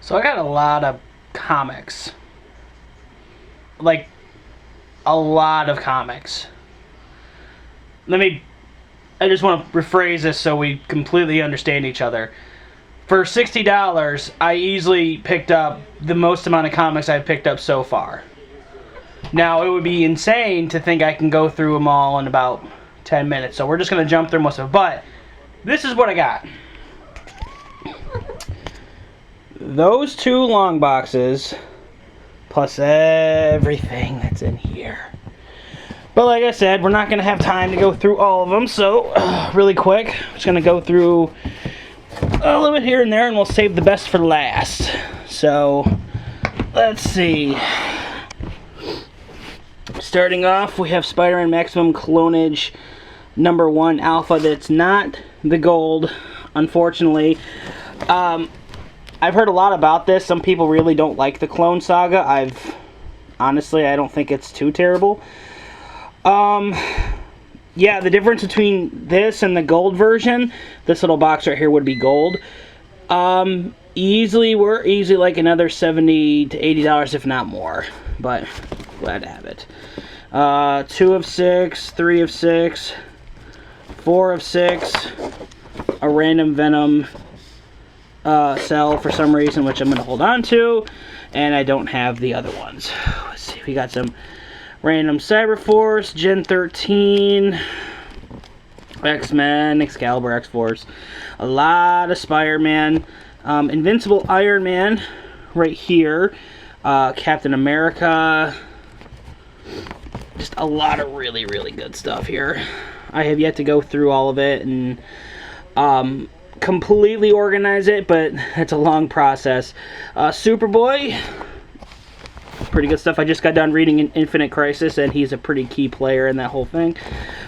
So I got a lot of comics. Like, a lot of comics. I just want to rephrase this so we completely understand each other. For $60, I easily picked up the most amount of comics I've picked up so far. Now, it would be insane to think I can go through them all in about 10 minutes, so we're just going to jump through most of it. But, this is what I got. Those two long boxes, plus everything that's in here. But like I said, we're not going to have time to go through all of them, so really quick, I'm just going to go through a little bit here and there, and we'll save the best for last. So, let's see. Starting off, we have Spider-Man Maximum Clonage #1 Alpha. That's not the gold, unfortunately. I've heard a lot about this. Some people really don't like the Clone Saga. Honestly, I don't think it's too terrible. Yeah, the difference between this and the gold version, this little box right here would be gold. We're easily like another $70 to $80, if not more. But, glad to have it. 2 of 6, 3 of 6, 4 of 6, a random Venom cell for some reason, which I'm going to hold on to, and I don't have the other ones. Let's see, we got some random Cyberforce, Gen 13, X-Men, Excalibur, X-Force, a lot of Spider-Man, Invincible Iron Man right here, Captain America, just a lot of really, really good stuff here. I have yet to go through all of it and completely organize it, but it's a long process. Superboy, pretty good stuff. I just got done reading Infinite Crisis, and he's a pretty key player in that whole thing.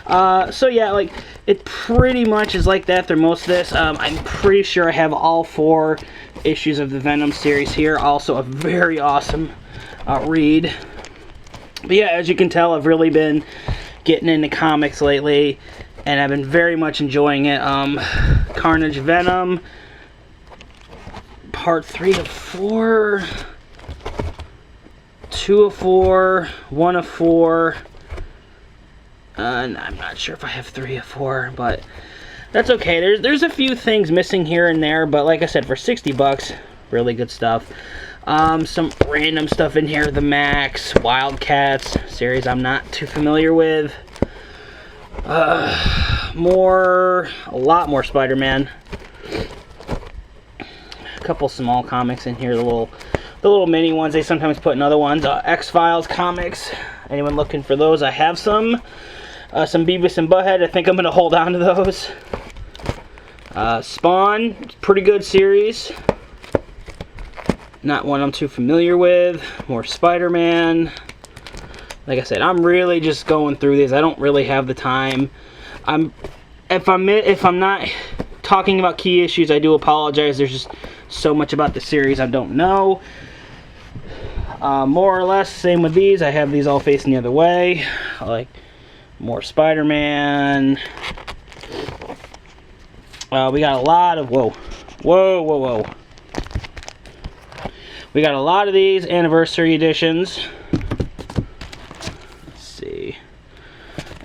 So yeah, like, it pretty much is like that through most of this. I'm pretty sure I have all 4 issues of the Venom series here. Also a very awesome read. But yeah, as you can tell, I've really been getting into comics lately, and I've been very much enjoying it. Carnage Venom, part 3 of 4, 2 of 4, 1 of 4, and I'm not sure if I have 3 of 4, but that's okay. There's a few things missing here and there, but like I said, for 60 bucks, really good stuff. Some random stuff in here, the Max, Wildcats series I'm not too familiar with. A lot more Spider-Man. A couple small comics in here, the little mini ones they sometimes put in other ones. X-Files comics. Anyone looking for those? I have some. Some Beavis and Butthead. I think I'm going to hold on to those. Spawn, pretty good series. Not one I'm too familiar with. More Spider-Man. Like I said, I'm really just going through these. I don't really have the time. If I'm not talking about key issues, I do apologize. There's just so much about the series I don't know. More or less, same with these. I have these all facing the other way. Like more Spider-Man. We got a lot of whoa. We got a lot of these anniversary editions.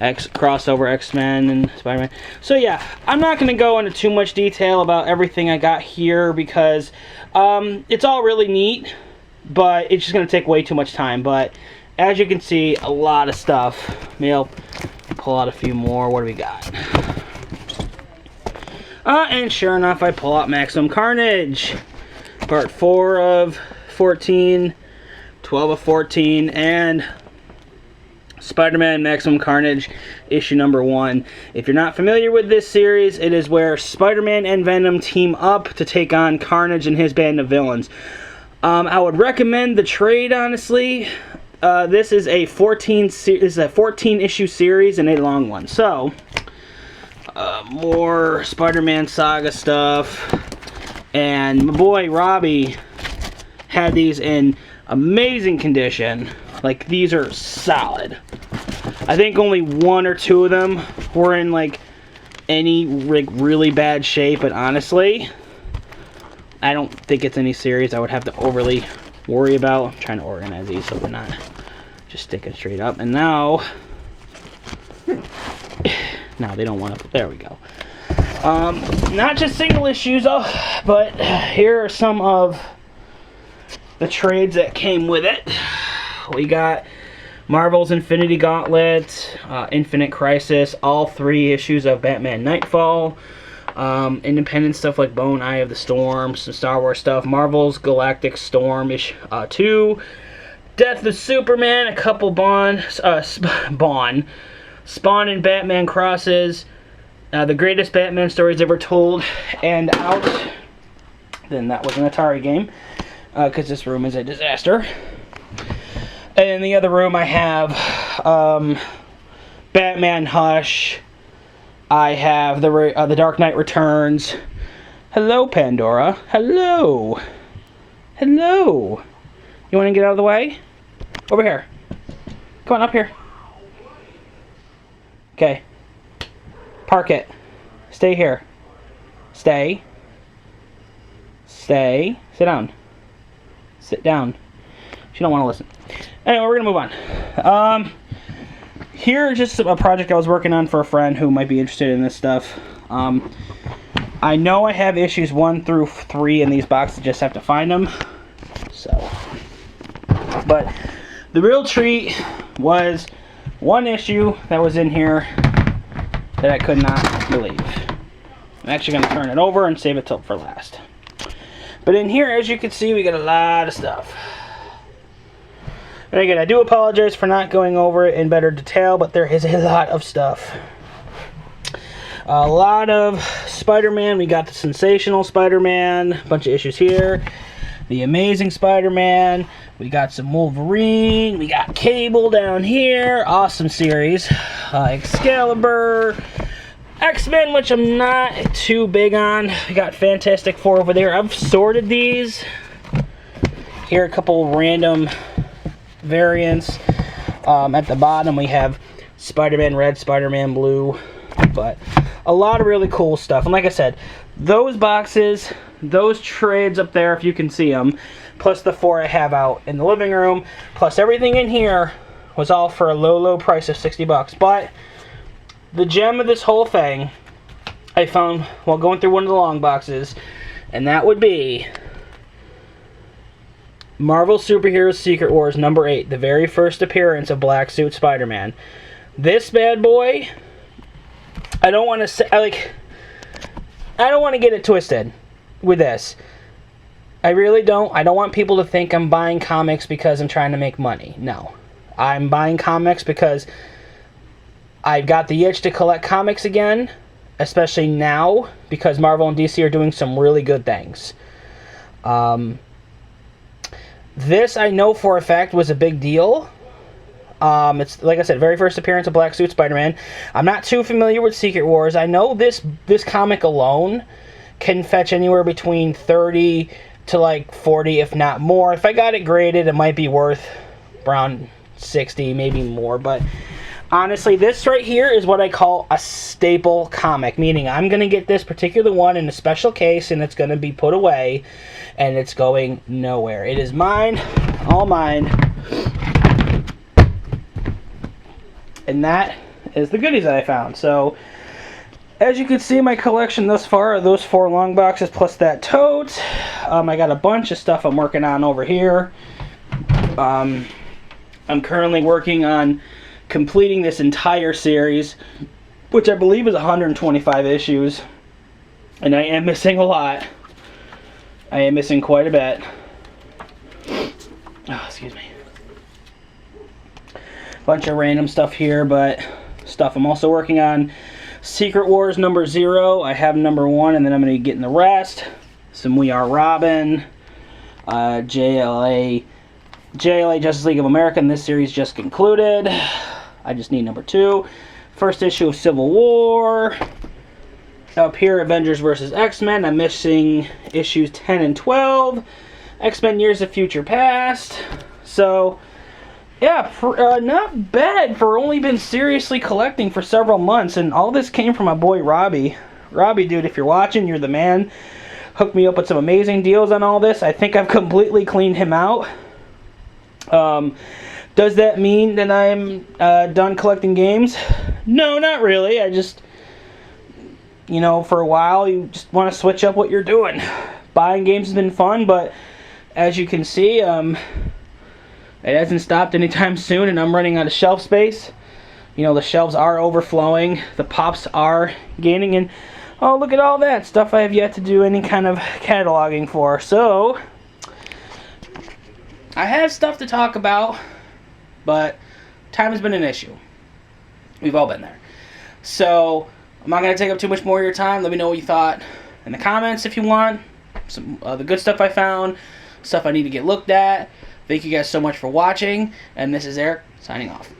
Crossover X-Men and Spider-Man. So yeah, I'm not going to go into too much detail about everything I got here because it's all really neat, but it's just going to take way too much time. But as you can see, a lot of stuff. Maybe I'll pull out a few more. What do we got? And sure enough, I pull out Maximum Carnage. Part 4 of 14, 12 of 14, and Spider-Man Maximum Carnage issue #1. If you're not familiar with this series, it is where Spider-Man and Venom team up to take on Carnage and his band of villains. I would recommend the trade, honestly. This is a 14 issue series and a long one. So, more Spider-Man Saga stuff. And my boy Robby had these in amazing condition. Like, these are solid. I think only 1 or 2 of them were in, like, any really bad shape, but honestly, I don't think it's any series I would have to overly worry about. I'm trying to organize these so they're not just sticking straight up. And now they don't want to. There we go. Not just single issues, but here are some of the trades that came with it. We got Marvel's Infinity Gauntlet, Infinite Crisis, all 3 issues of Batman Nightfall, independent stuff like Bone, Eye of the Storm, some Star Wars stuff, Marvel's Galactic Storm issue 2, Death of Superman, a couple Spawn and Batman crosses, the greatest Batman stories ever told, and out. Then that was an Atari game, because this room is a disaster. And in the other room I have Batman Hush. I have the Dark Knight Returns. Hello, Pandora. Hello. Hello. You want to get out of the way? Over here. Come on, up here. Okay. Park it. Stay here. Stay. Stay. Sit down. Sit down. She don't want to listen. Anyway, we're going to move on. Here is just a project I was working on for a friend who might be interested in this stuff. I know I have issues 1 through 3 in these boxes, just have to find them. So, but the real treat was one issue that was in here that I could not believe. I'm actually going to turn it over and save it till for last. But in here, as you can see, we got a lot of stuff. And again, I do apologize for not going over it in better detail, but there is a lot of stuff. A lot of Spider-Man. We got the Sensational Spider-Man, a bunch of issues here. The Amazing Spider-Man. We got some Wolverine. We got Cable down here. Awesome series. Excalibur. X-Men, which I'm not too big on. We got Fantastic Four over there. I've sorted these. Here are a couple random variants. At the bottom we have Spider-Man Red, Spider-Man Blue, but a lot of really cool stuff. And like I said, those boxes, those trades up there, if you can see them, plus the 4 I have out in the living room, plus everything in here was all for a low price of $60. But the gem of this whole thing I found while going through one of the long boxes, and that would be Marvel Superheroes Secret Wars number 8, the very first appearance of Black Suit Spider-Man. This bad boy, I don't want to say, I don't want to get it twisted with this. I really don't. I don't want people to think I'm buying comics because I'm trying to make money. No. I'm buying comics because I've got the itch to collect comics again, especially now, because Marvel and DC are doing some really good things. This, I know for a fact, was a big deal. It's, like I said, very first appearance of Black Suit Spider-Man. I'm not too familiar with Secret Wars. I know this comic alone can fetch anywhere between 30 to like 40, if not more. If I got it graded, it might be worth around 60, maybe more. But honestly, this right here is what I call a staple comic, meaning I'm going to get this particular one in a special case, and it's going to be put away, and it's going nowhere. It is mine, all mine. And that is the goodies that I found. So, as you can see, my collection thus far are those 4 long boxes plus that tote. I got a bunch of stuff I'm working on over here. I'm currently working on completing this entire series, which I believe is 125 issues. And I am missing a lot. I am missing quite a bit. Oh, excuse me. Bunch of random stuff here, but stuff I'm also working on. Secret Wars number 0. I have number 1, and then I'm going to be getting the rest. Some We Are Robin. JLA Justice League of America, and this series just concluded. I just need number 2. First issue of Civil War. Up here, Avengers vs. X-Men. I'm missing issues 10 and 12. X-Men Years of Future Past. So, yeah, not bad for only been seriously collecting for several months. And all this came from my boy Robby. Robby, dude, if you're watching, you're the man. hooked me up with some amazing deals on all this. I think I've completely cleaned him out. Does that mean that I'm done collecting games? No, not really. I just, you know, for a while you just want to switch up what you're doing. Buying games has been fun, but as you can see, it hasn't stopped anytime soon, and I'm running out of shelf space. You know, the shelves are overflowing, the pops are gaining, and oh, look at all that stuff I have yet to do any kind of cataloging for. So, I have stuff to talk about, but time has been an issue. We've all been there. So, I'm not going to take up too much more of your time. Let me know what you thought in the comments if you want. Some the good stuff I found, stuff I need to get looked at. Thank you guys so much for watching, and this is Eric signing off.